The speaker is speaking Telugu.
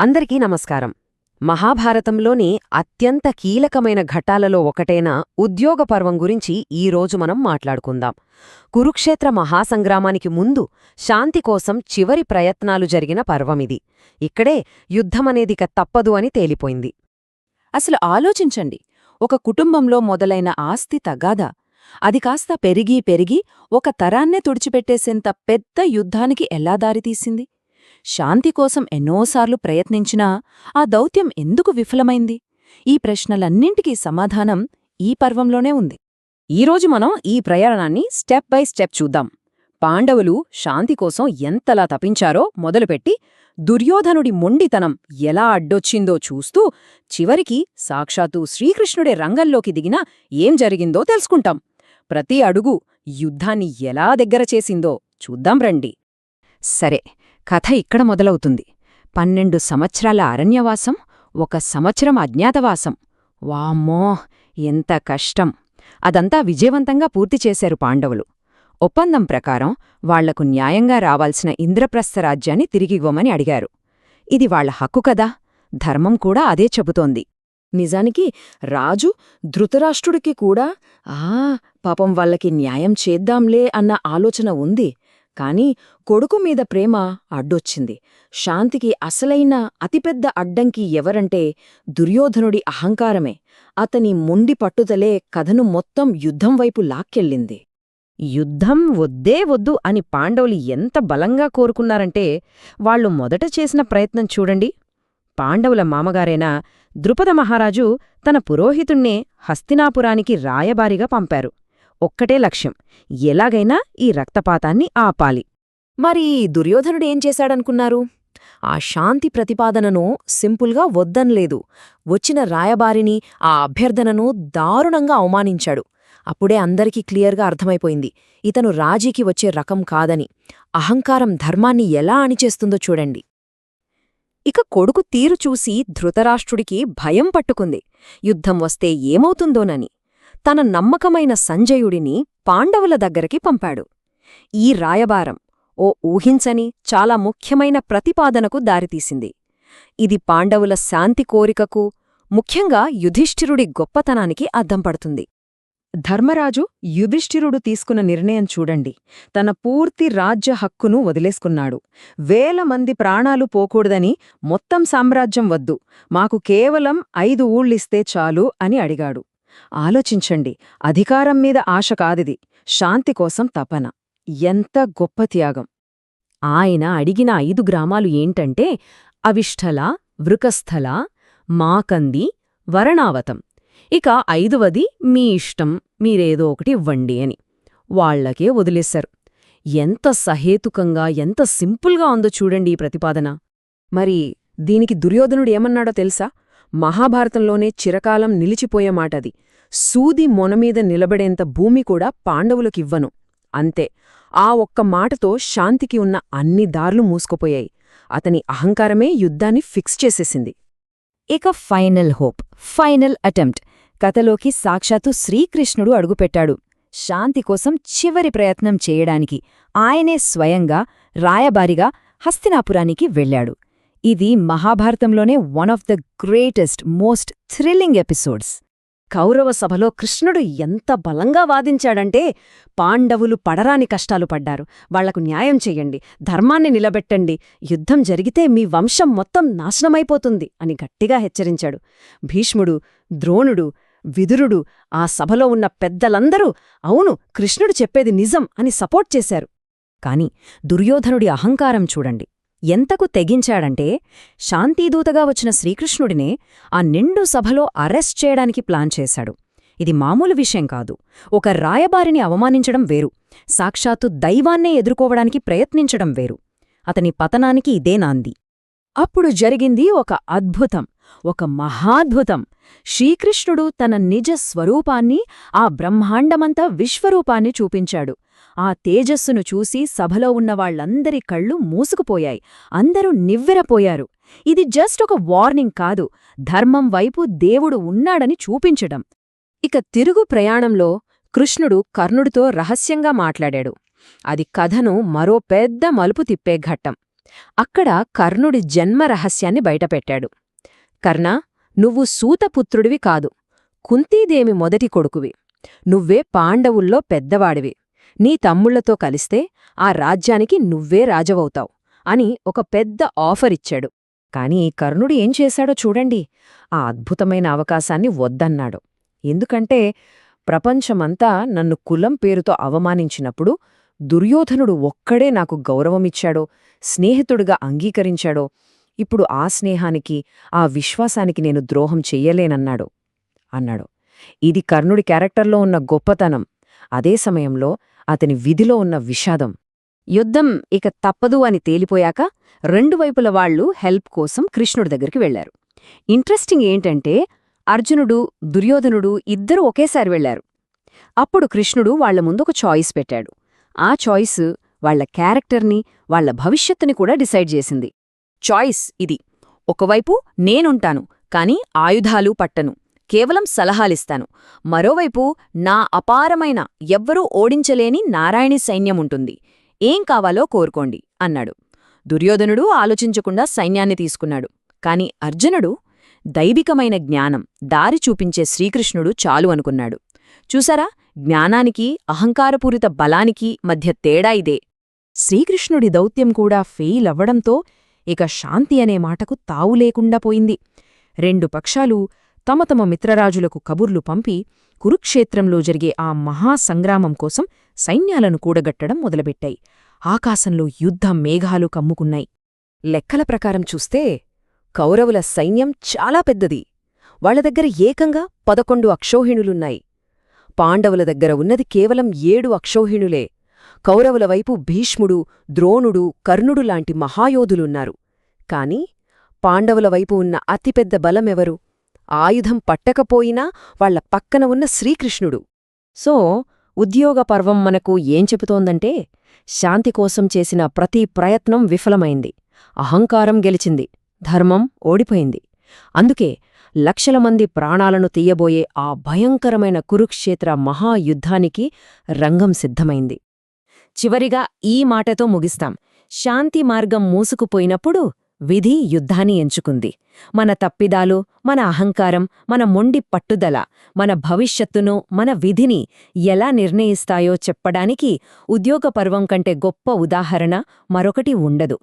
అందరికీ నమస్కారం. మహాభారతంలోని అత్యంత కీలకమైన ఘట్టాలలో ఒకటైన ఉద్యోగ పర్వం గురించి ఈరోజు మనం మాట్లాడుకుందాం. కురుక్షేత్ర మహాసంగ్రామానికి ముందు శాంతి కోసం చివరి ప్రయత్నాలు జరిగిన పర్వమిది. ఇక్కడే యుద్ధమనేదిక తప్పదు అని తేలిపోయింది. అసలు ఆలోచించండి, ఒక కుటుంబంలో మొదలైన ఆస్తి తగాదా అది కాస్త పెరిగి పెరిగి ఒక తరాన్నే తుడిచిపెట్టేసేంత పెద్ద యుద్ధానికి ఎలా దారితీసింది? శాంతి కోసం ఎన్నోసార్లు ప్రయత్నించినా ఆ దౌత్యం ఎందుకు విఫలమైంది? ఈ ప్రశ్నలన్నింటికీ సమాధానం ఈ పర్వంలోనే ఉంది. ఈరోజు మనం ఈ ప్రయాణాన్ని స్టెప్ బై స్టెప్ చూద్దాం. పాండవులు శాంతి కోసం ఎంతలా తపించారో మొదలుపెట్టి దుర్యోధనుడి మొండితనం ఎలా అడ్డొచ్చిందో చూస్తూ చివరికి సాక్షాత్తు శ్రీకృష్ణుడే రంగంలోకి దిగినా ఏం జరిగిందో తెలుసుకుంటాం. ప్రతి అడుగు యుద్ధాన్ని ఎలా దగ్గర చేసిందో చూద్దాం రండి. సరే, కథ ఇక్కడ మొదలవుతుంది. 12 సంవత్సరాల అరణ్యవాసం, 1 సంవత్సరం అజ్ఞాతవాసం. వామ్మో, ఎంత కష్టం! అదంతా విజయవంతంగా పూర్తి చేశారు పాండవులు. ఒప్పందం ప్రకారం వాళ్లకు న్యాయంగా రావాల్సిన ఇంద్రప్రస్థ రాజ్యాన్ని తిరిగివ్వమని అడిగారు. ఇది వాళ్ల హక్కు కదా, ధర్మం కూడా అదే చెబుతోంది. నిజానికి రాజు ధృతరాష్ట్రుడికి కూడా పాపం వాళ్ళకి న్యాయం చేద్దాంలే అన్న ఆలోచన ఉంది. కాని కొడుకు మీద ప్రేమ అడ్డొచ్చింది. శాంతికి అసలైన అతిపెద్ద అడ్డంకి ఎవరంటే దుర్యోధనుడి అహంకారమే. అతని మొండి పట్టుదలే కథను మొత్తం యుద్ధం వైపు లాక్కెళ్ళింది. యుద్ధం వద్దే వద్దు అని పాండవులు ఎంత బలంగా కోరుకున్నారంటే వాళ్లు మొదట చేసిన ప్రయత్నం చూడండి. పాండవుల మామగారైన ద్రుపద మహారాజు తన పురోహితుణ్ణే హస్తినాపురానికి రాయబారిగా పంపారు. ఒక్కటే లక్ష్యం, ఎలాగైనా ఈ రక్తపాతాన్ని ఆపాలి. మరి దుర్యోధనుడేం చేశాడనుకున్నారు? ఆ శాంతి ప్రతిపాదనను సింపుల్గా వద్దన్లేదు. వచ్చిన రాయబారిని, ఆ అభ్యర్థనను దారుణంగా అవమానించాడు. అప్పుడే అందరికీ క్లియర్గా అర్థమైపోయింది, ఇతను రాజీకి వచ్చే రకం కాదని. అహంకారం ధర్మాన్ని ఎలా అణిచేస్తుందో చూడండి. ఇక కొడుకు తీరు చూసి ధృతరాష్ట్రుడికి భయం పట్టుకుంది. యుద్ధం వస్తే ఏమవుతుందోనని. తన నమ్మకమైన సంజయుడిని పాండవుల దగ్గరికి పంపాడు. ఈ రాయబారం ఓ ఊహించని చాలా ముఖ్యమైన ప్రతిపాదనకు దారితీసింది. ఇది పాండవుల శాంతి కోరికకు, ముఖ్యంగా యుధిష్ఠిరుడి గొప్పతనానికి అద్దం పడుతుంది. ధర్మరాజు యుధిష్ఠిరుడు తీసుకున్న నిర్ణయం చూడండి. తన పూర్తి రాజ్య హక్కును వదిలేసుకున్నాడు. 1000 మంది ప్రాణాలు పోకూడదని, మొత్తం సామ్రాజ్యం వద్దు, మాకు కేవలం 5 ఊళ్ళిస్తే చాలు అని అడిగాడు. ఆలోచించండి, అధికారం మీద ఆశ కాదిది, శాంతి కోసం తపన. ఎంత గొప్ప త్యాగం! ఆయన అడిగిన 5 గ్రామాలు ఏంటంటే అవిష్ఠల, వృకస్థల, మాకంది, వరణావతం. ఇక 5వది మీ ఇష్టం, మీరేదో ఒకటి ఇవ్వండి అని. వాళ్లకే వదిలేశారు. ఎంత సహేతుకంగా, ఎంత సింపుల్గా ఉందో చూడండి ఈ ప్రతిపాదన. మరి దీనికి దుర్యోధనుడు ఏమన్నాడో తెలుసా? మహాభారతంలోనే చిరకాలం నిలిచిపోయే మాటది. సూది మొనమీద నిలబడేంత భూమి కూడా పాండవులకివ్వను. అంతే. ఆ ఒక్క మాటతో శాంతికి ఉన్న అన్ని దార్లు మూసుకుపోయాయి. అతని అహంకారమే యుద్ధాన్ని ఫిక్స్ చేసేసింది. ఇక ఫైనల్ హోప్, ఫైనల్ అటెంప్ట్. కథలోకి సాక్షాత్తు శ్రీకృష్ణుడు అడుగుపెట్టాడు. శాంతి కోసం చివరి ప్రయత్నం చేయడానికి ఆయనే స్వయంగా రాయబారిగా హస్తినాపురానికి వెళ్లాడు. ఇది మహాభారతంలోనే one of the greatest, most thrilling episodes. కౌరవ సభలో కృష్ణుడు ఎంత బలంగా వాదించాడంటే, పాండవులు పడరాని కష్టాలు పడ్డారు, వాళ్లకు న్యాయం చెయ్యండి, ధర్మాన్ని నిలబెట్టండి, యుద్ధం జరిగితే మీ వంశం మొత్తం నాశనమైపోతుంది అని గట్టిగా హెచ్చరించాడు. భీష్ముడు, ద్రోణుడు, విదురుడు, ఆ సభలో ఉన్న పెద్దలందరూ అవును, కృష్ణుడు చెప్పేది నిజం అని సపోర్ట్ చేశారు. కాని దుర్యోధనుడి అహంకారం చూడండి ఎంతకు తెగించాడంటే, శాంతిదూతగా వచ్చిన శ్రీకృష్ణుడినే ఆ నిండు సభలో అరెస్ట్ చేయడానికి ప్లాన్ చేశాడు. ఇది మామూలు విషయం కాదు. ఒక రాయబారిని అవమానించడం వేరు, సాక్షాత్తు దైవాన్నే ఎదుర్కోవడానికి ప్రయత్నించడం వేరు. అతని పతనానికి ఇదే నాంది. అప్పుడు జరిగింది ఒక అద్భుతం, ఒక మహాద్భుతం. శ్రీకృష్ణుడు తన నిజ స్వరూపాన్ని, ఆ బ్రహ్మాండమంతా విశ్వరూపాన్ని చూపించాడు. ఆ తేజస్సును చూసి సభలో ఉన్నవాళ్లందరి కళ్ళు మూసుకుపోయాయి. అందరూ నివ్వెరపోయారు. ఇది జస్ట్ ఒక వార్నింగ్ కాదు, ధర్మం వైపు దేవుడు ఉన్నాడని చూపించడం. ఇక తిరుగు ప్రయాణంలో కృష్ణుడు కర్ణుడితో రహస్యంగా మాట్లాడాడు. అది కథను మరో పెద్ద మలుపు తిప్పే ఘట్టం. అక్కడ కర్ణుడి జన్మ రహస్యాన్ని బయటపెట్టాడు. కర్ణ, నువ్వు సూతపుత్రుడివి కాదు, కుంతీదేవి మొదటి కొడుకువి. నువ్వే పాండవుల్లో పెద్దవాడివి. నీ తమ్ముళ్లతో కలిస్తే ఆ రాజ్యానికి నువ్వే రాజవవుతావు అని ఒక పెద్ద ఆఫరిచ్చాడు. కాని కర్ణుడు ఏం చేశాడో చూడండి. ఆ అద్భుతమైన అవకాశాన్ని వద్దన్నాడు. ఎందుకంటే ప్రపంచమంతా నన్ను కులం పేరుతో అవమానించినప్పుడు దుర్యోధనుడు ఒక్కడే నాకు గౌరవమిచ్చాడో, స్నేహితుడిగా అంగీకరించాడో, ఇప్పుడు ఆ స్నేహానికి, ఆ విశ్వాసానికి నేను ద్రోహం చెయ్యలేనన్నాడు అన్నాడు. ఇది కర్ణుడి క్యారెక్టర్లో ఉన్న గొప్పతనం, అదే సమయంలో అతని విధిలో ఉన్న విషాదం. యుద్ధం ఇక తప్పదు అని తేలిపోయాక రెండు వైపుల వాళ్లు హెల్ప్ కోసం కృష్ణుడి దగ్గరికి వెళ్లారు. ఇంట్రెస్టింగ్ ఏంటంటే అర్జునుడు, దుర్యోధనుడు ఇద్దరూ ఒకేసారి వెళ్లారు. అప్పుడు కృష్ణుడు వాళ్ల ముందొక చాయిస్ పెట్టాడు. ఆ చాయిస్ వాళ్ల క్యారెక్టర్ని, వాళ్ల భవిష్యత్తుని కూడా డిసైడ్ చేసింది. చాయిస్ ఇది: ఒకవైపు నేనుంటాను, కాని ఆయుధాలు పట్టను, కేవలం సలహాలిస్తాను. మరోవైపు నా అపారమైన, ఎవ్వరూ ఓడించలేని నారాయణి సైన్యముంటుంది. ఏం కావాలో కోరుకోండి అన్నాడు. దుర్యోధనుడు ఆలోచించకుండా సైన్యాన్ని తీసుకున్నాడు. కాని అర్జునుడు దైవికమైన జ్ఞానం, దారి చూపించే శ్రీకృష్ణుడు చాలు అనుకున్నాడు. చూసారా, జ్ఞానానికి, అహంకారపూరిత బలానికి మధ్య తేడా ఇదే. శ్రీకృష్ణుడి దౌత్యం కూడా ఫెయిల్ అవ్వడంతో ఇక శాంతి అనే మాటకు తావులేకుండా పోయింది. రెండు పక్షాలు తమ తమ మిత్రరాజులకు కబుర్లు పంపి కురుక్షేత్రంలో జరిగే ఆ మహాసంగ్రామం కోసం సైన్యాలను కూడగట్టడం మొదలుపెట్టాయి. ఆకాశంలో యుద్ధ మేఘాలు కమ్ముకున్నాయి. లెక్కల ప్రకారం చూస్తే కౌరవుల సైన్యం చాలా పెద్దది. వాళ్ల దగ్గర ఏకంగా 11 అక్షౌహిణులున్నాయి. పాండవుల దగ్గర ఉన్నది కేవలం 7 అక్షౌహిణులే. కౌరవుల వైపు భీష్ముడు, ద్రోణుడు, కర్ణుడు లాంటి మహాయోధులున్నారు. కాని పాండవుల వైపు ఉన్న అతిపెద్ద బలమెవరు? ఆయుధం పట్టకపోయినా వాళ్ల పక్కన ఉన్న శ్రీకృష్ణుడు. సో ఉద్యోగ పర్వం మనకు ఏం చెబుతోందంటే, శాంతి కోసం చేసిన ప్రతి ప్రయత్నం విఫలమైంది. అహంకారం గెలిచింది, ధర్మం ఓడిపోయింది. అందుకే లక్షల మంది ప్రాణాలను తీయబోయే ఆ భయంకరమైన కురుక్షేత్ర మహాయుద్ధానికి రంగం సిద్ధమైంది. చివరిగా ఈ మాటతో ముగిస్తాం. శాంతి మార్గం మూసుకుపోయినప్పుడు విధి యుద్ధాన్ని ఎంచుకుంది. మన తప్పిదాలు, మన అహంకారం, మన మొండి పట్టుదల మన భవిష్యత్తును, మన విధిని ఎలా నిర్ణయిస్తాయో చెప్పడానికి ఉద్యోగ పర్వం కంటే గొప్ప ఉదాహరణ మరొకటి ఉండదు.